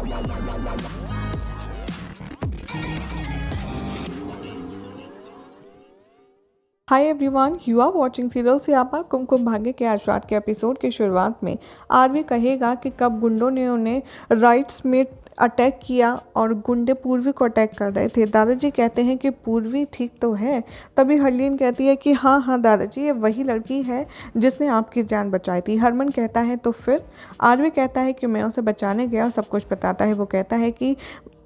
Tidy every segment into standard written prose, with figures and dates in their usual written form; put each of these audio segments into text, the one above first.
Hi everyone, you are watching serial Siyapa Kumkum Bhagya के आज रात के एपिसोड की शुरुआत में आरवी कहेगा कि कब गुंडों ने उन्हें राइट्स में अटैक किया और गुंडे पूर्वी को अटैक कर रहे थे। दादाजी कहते हैं कि पूर्वी ठीक तो है। तभी हरलीन कहती है कि हाँ हाँ दादाजी, ये वही लड़की है जिसने आपकी जान बचाई थी। हरमन कहता है तो फिर? आरवी कहता है कि मैं उसे बचाने गया और सब कुछ बताता है। वो कहता है कि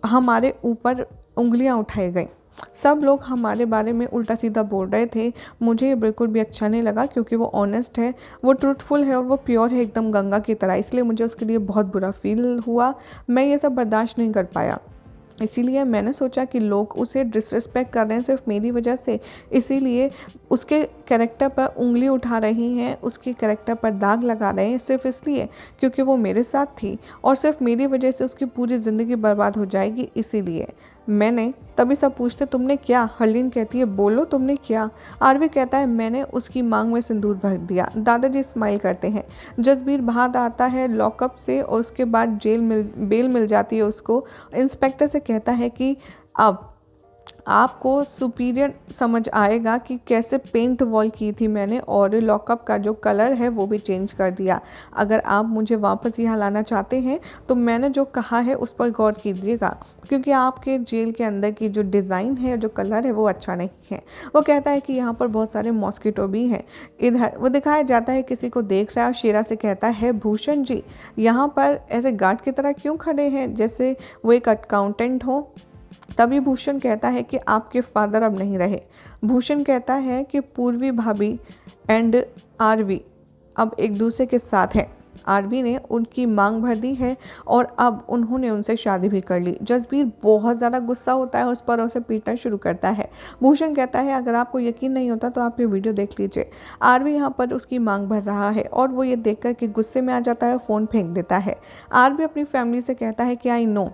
हमारे ऊपर उंगलियां उठाई गई, सब लोग हमारे बारे में उल्टा सीधा बोल रहे थे। मुझे ये बिल्कुल भी अच्छा नहीं लगा क्योंकि वो ऑनेस्ट है, वो ट्रूथफुल है और वो प्योर है एकदम गंगा की तरह, इसलिए मुझे उसके लिए बहुत बुरा फील हुआ। मैं ये सब बर्दाश्त नहीं कर पाया, इसीलिए मैंने सोचा कि लोग उसे डिसरिस्पेक्ट कर रहे हैं सिर्फ मेरी वजह से, इसीलिए उसके कैरेक्टर पर उंगली उठा रही हैं, उसके कैरेक्टर पर दाग लगा रहे हैं सिर्फ इसलिए क्योंकि वो मेरे साथ थी और सिर्फ मेरी वजह से उसकी पूरी ज़िंदगी बर्बाद हो जाएगी। इसीलिए मैंने, तभी सब पूछते तुमने क्या? हरलीन कहती है बोलो तुमने क्या? आरवी कहता है मैंने उसकी मांग में सिंदूर भर दिया। दादाजी स्माइल करते हैं। जसबीर बाहर आता है लॉकअप से और उसके बाद बेल मिल जाती है उसको। इंस्पेक्टर से कहता है कि अब आपको सुपीरियर समझ आएगा कि कैसे पेंट वॉल की थी मैंने और लॉकअप का जो कलर है वो भी चेंज कर दिया। अगर आप मुझे वापस यहाँ लाना चाहते हैं तो मैंने जो कहा है उस पर गौर कीजिएगा, क्योंकि आपके जेल के अंदर की जो डिज़ाइन है, जो कलर है वो अच्छा नहीं है। वो कहता है कि यहाँ पर बहुत सारे मॉस्किटो भी हैं। इधर वो दिखाया जाता है किसी को देख रहा है और शेरा से कहता है भूषण जी यहाँ पर ऐसे गार्ड की तरह क्यों खड़े हैं जैसे वो एक अकाउंटेंट हो। तभी भूषण कहता है कि आपके फादर अब नहीं रहे। भूषण कहता है कि पूर्वी भाभी एंड आरवी अब एक दूसरे के साथ हैं। आरवी ने उनकी मांग भर दी है और अब उन्होंने उनसे शादी भी कर ली। जसबीर बहुत ज़्यादा गुस्सा होता है उस पर और उसे पीटना शुरू करता है। भूषण कहता है अगर आपको यकीन नहीं होता तो आप ये वीडियो देख लीजिए। आरवी यहाँ पर उसकी मांग भर रहा है और वो ये देखकर कि गुस्से में आ जाता है, फ़ोन फेंक देता है। आरवी अपनी फैमिली से कहता है कि आई नो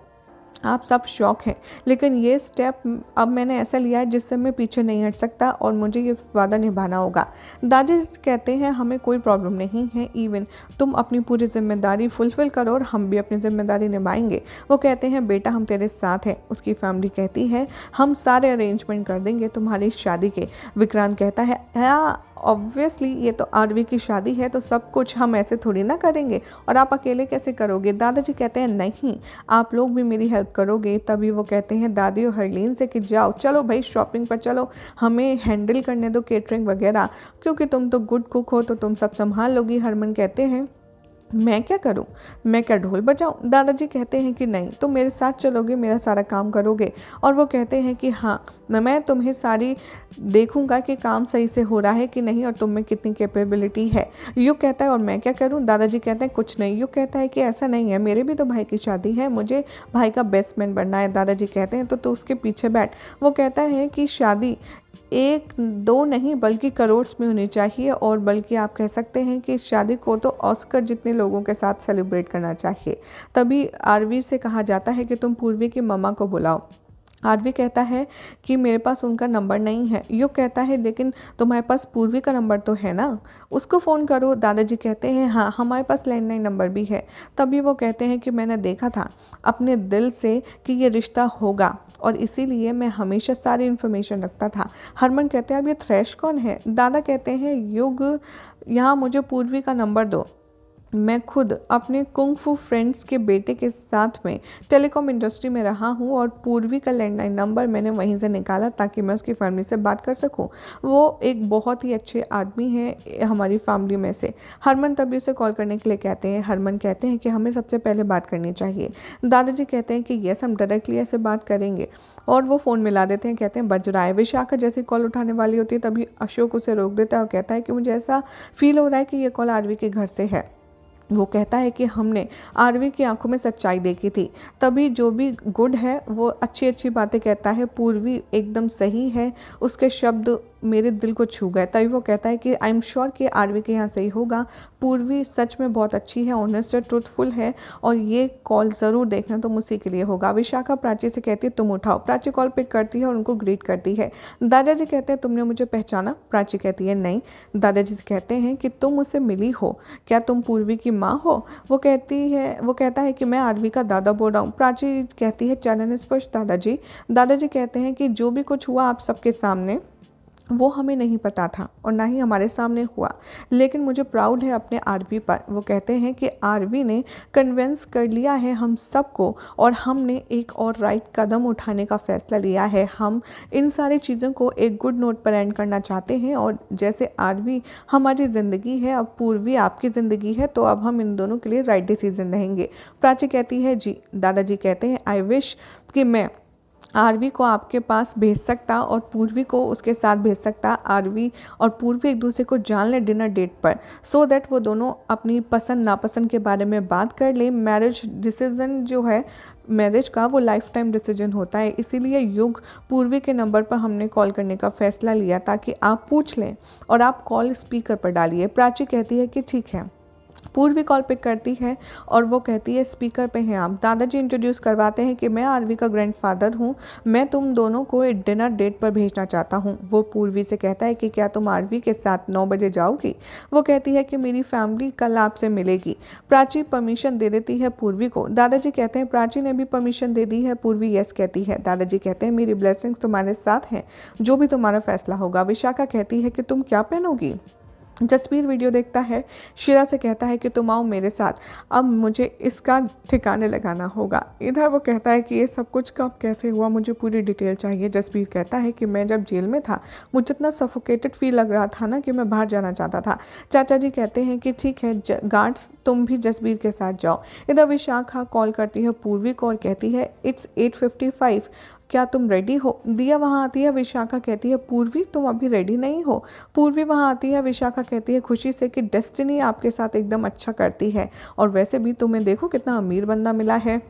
आप सब शौक हैं, लेकिन ये स्टेप अब मैंने ऐसा लिया है जिससे मैं पीछे नहीं हट सकता और मुझे ये वादा निभाना होगा। दादी कहते हैं हमें कोई प्रॉब्लम नहीं है, इवन तुम अपनी पूरी जिम्मेदारी फुलफिल करो और हम भी अपनी जिम्मेदारी निभाएंगे। वो कहते हैं बेटा हम तेरे साथ हैं। उसकी फैमिली कहती है हम सारे अरेंजमेंट कर देंगे तुम्हारी शादी के। विक्रांत कहता है हाँ ऑब्वियसली ये तो आरवी की शादी है तो सब कुछ हम ऐसे थोड़ी ना करेंगे और आप अकेले कैसे करोगे। दादाजी कहते हैं नहीं, आप लोग भी मेरी हेल्प करोगे। तभी वो कहते हैं दादी और हरलीन से कि जाओ चलो भाई शॉपिंग पर चलो, हमें हैंडल करने दो केटरिंग वगैरह, क्योंकि तुम तो गुड कुक हो तो तुम सब संभाल लोगी। हरमन कहते हैं मैं क्या करूं, मैं क्या ढोल बजाऊं। दादाजी कहते हैं कि नहीं तुम मेरे साथ चलोगे, मेरा सारा काम करोगे। और वो कहते हैं कि हाँ मैं तुम्हें सारी देखूंगा कि काम सही से हो रहा है कि नहीं और तुम में कितनी कैपेबिलिटी है। युग कहता है और मैं क्या करूं। दादाजी कहते हैं कुछ नहीं। युग कहता है कि ऐसा नहीं है, मेरे भी तो भाई की शादी है, मुझे भाई का बेस्ट मैन बनना है। दादाजी कहते हैं तो उसके पीछे बैठ। वो कहता है कि शादी एक दो नहीं बल्कि करोड़्स में होनी चाहिए और बल्कि आप कह सकते हैं कि शादी को तो ऑस्कर जितने लोगों के साथ सेलिब्रेट करना चाहिए। तभी आरवी से कहा जाता है कि तुम पूर्वी की मम्मा को बुलाओ। आरवी कहता है कि मेरे पास उनका नंबर नहीं है। युग कहता है लेकिन तुम्हारे पास पूर्वी का नंबर तो है ना, उसको फ़ोन करो। दादाजी कहते हैं हाँ हमारे पास लैंडलाइन नंबर भी है। तभी वो कहते हैं कि मैंने देखा था अपने दिल से कि ये रिश्ता होगा और इसीलिए मैं हमेशा सारी इन्फॉर्मेशन रखता था। हरमन कहते हैं अब ये थ्रेश कौन है। दादा कहते हैं युग यहाँ मुझे पूर्वी का नंबर दो, मैं खुद अपने कुंग फू फ्रेंड्स के बेटे के साथ में टेलीकॉम इंडस्ट्री में रहा हूँ और पूर्वी का लैंडलाइन नंबर मैंने वहीं से निकाला ताकि मैं उसकी फैमिली से बात कर सकूँ। वो एक बहुत ही अच्छे आदमी है हमारी फैमिली में से। हरमन तभी उसे कॉल करने के लिए कहते हैं। हरमन कहते हैं कि हमें सबसे पहले बात करनी चाहिए। दादाजी कहते हैं कि यस हम डायरेक्टली ऐसे बात करेंगे और वो फ़ोन मिला देते हैं। कहते हैं बज रहा है। विशाखा जैसी कॉल उठाने वाली होती है तभी अशोक उसे रोक देता है और कहता है कि मुझे ऐसा फील हो रहा है कि ये कॉल आरवी के घर से है। वो कहता है कि हमने आरवी की आंखों में सच्चाई देखी थी, तभी जो भी गुड है वो अच्छी अच्छी बातें कहता है। पूर्वी एकदम सही है, उसके शब्द मेरे दिल को छू गए। तभी वो कहता है कि आई एम श्योर कि आरवी के यहाँ सही होगा, पूर्वी सच में बहुत अच्छी है, ऑनेस्ट है, ट्रूथफुल है और ये कॉल ज़रूर देखना तुम उसी के लिए होगा। विशाखा प्राची से कहती है तुम उठाओ। प्राची कॉल पिक करती है और उनको ग्रीट करती है। दादाजी कहते हैं तुमने मुझे पहचाना? प्राची कहती है नहीं। दादाजी से कहते हैं कि तुम मुझसे मिली हो, क्या तुम पूर्वी की माँ हो? वो कहता है कि मैं आरवी का दादा बोल रहा हूँ। प्राची कहती है चरण स्पर्श दादाजी। दादाजी कहते हैं कि जो भी कुछ हुआ आप सबके सामने वो हमें नहीं पता था और ना ही हमारे सामने हुआ, लेकिन मुझे प्राउड है अपने आरवी पर। वो कहते हैं कि आरवी ने कन्विंस कर लिया है हम सबको और हमने एक और राइट कदम उठाने का फैसला लिया है। हम इन सारी चीज़ों को एक गुड नोट पर एंड करना चाहते हैं और जैसे आरवी हमारी ज़िंदगी है, अब पूर्वी आपकी ज़िंदगी है, तो अब हम इन दोनों के लिए राइट डिसीजन रहेंगे। प्राची कहती है जी। दादाजी कहते हैं आई विश कि मैं आरवी को आपके पास भेज सकता और पूर्वी को उसके साथ भेज सकता। आरवी और पूर्वी एक दूसरे को जान ले डिनर डेट पर, सो दैट वो दोनों अपनी पसंद नापसंद के बारे में बात कर ले। मैरिज डिसीजन जो है मैरिज का वो लाइफ टाइम डिसीजन होता है, इसीलिए युग पूर्वी के नंबर पर हमने कॉल करने का फैसला लिया ताकि आप पूछ लें और आप कॉल स्पीकर पर डालिए। प्राची कहती है कि ठीक है। पूर्वी कॉल पिक करती है और वो कहती है स्पीकर पे हैं आप। दादाजी इंट्रोड्यूस करवाते हैं कि मैं आरवी का ग्रैंडफादर हूँ, मैं तुम दोनों को एक डिनर डेट पर भेजना चाहता हूँ। वो पूर्वी से कहता है कि क्या तुम आरवी के साथ 9 बजे जाओगी? वो कहती है कि मेरी फैमिली कल आपसे मिलेगी। प्राची परमिशन दे देती है पूर्वी को। दादाजी कहते हैं प्राची ने भी परमिशन दे दी है। पूर्वी यस कहती है। दादाजी कहते हैं मेरी ब्लेसिंग्स तुम्हारे साथ हैं, जो भी तुम्हारा फैसला होगा। विशाखा कहती है कि तुम क्या पहनोगी? जसबीर वीडियो देखता है, शीरा से कहता है कि तुम आओ मेरे साथ, अब मुझे इसका ठिकाने लगाना होगा। इधर वो कहता है कि ये सब कुछ कब कैसे हुआ, मुझे पूरी डिटेल चाहिए। जसबीर कहता है कि मैं जब जेल में था मुझे इतना सफोकेटेड फील लग रहा था ना कि मैं बाहर जाना चाहता था। चाचा जी कहते हैं कि ठीक है गार्ड्स तुम भी जसबीर के साथ जाओ। इधर विशाखा कॉल करती है पूर्वी को और कहती है इट्स 8:55, क्या तुम रेडी हो? दिया वहाँ आती है। विशाखा कहती है पूर्वी तुम अभी रेडी नहीं हो। पूर्वी वहाँ आती है। विशाखा कहती है खुशी से कि डेस्टिनी आपके साथ एकदम अच्छा करती है और वैसे भी तुम्हें देखो कितना अमीर बंदा मिला है।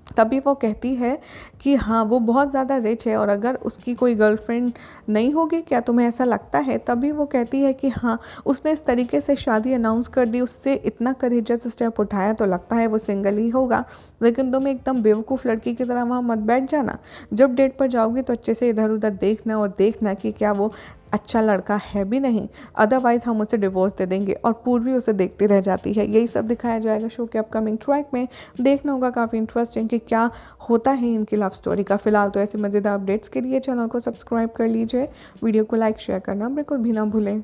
तभी वो कहती है कि हाँ वो बहुत ज़्यादा रिच है और अगर उसकी कोई गर्लफ्रेंड नहीं होगी, क्या तुम्हें ऐसा लगता है? तभी वो कहती है कि हाँ उसने इस तरीके से शादी अनाउंस कर दी, उससे इतना करेजस स्टेप उठाया तो लगता है वो सिंगल ही होगा। लेकिन तुम एकदम बेवकूफ़ लड़की की तरह वहाँ मत बैठ जाना। जब डेट पर जाओगी तो अच्छे से इधर उधर देखना और देखना कि क्या वो अच्छा लड़का है भी नहीं, अदरवाइज़ हम उसे डिवोर्स दे देंगे। और पूर्वी उसे देखती रह जाती है। यही सब दिखाया जाएगा शो के अपकमिंग ट्रैक में। देखना होगा काफ़ी इंटरेस्टिंग कि क्या होता है इनकी लव स्टोरी का। फिलहाल तो ऐसे मज़ेदार अपडेट्स के लिए चैनल को सब्सक्राइब कर लीजिए, वीडियो को लाइक शेयर करना बिल्कुल भी ना भूलें।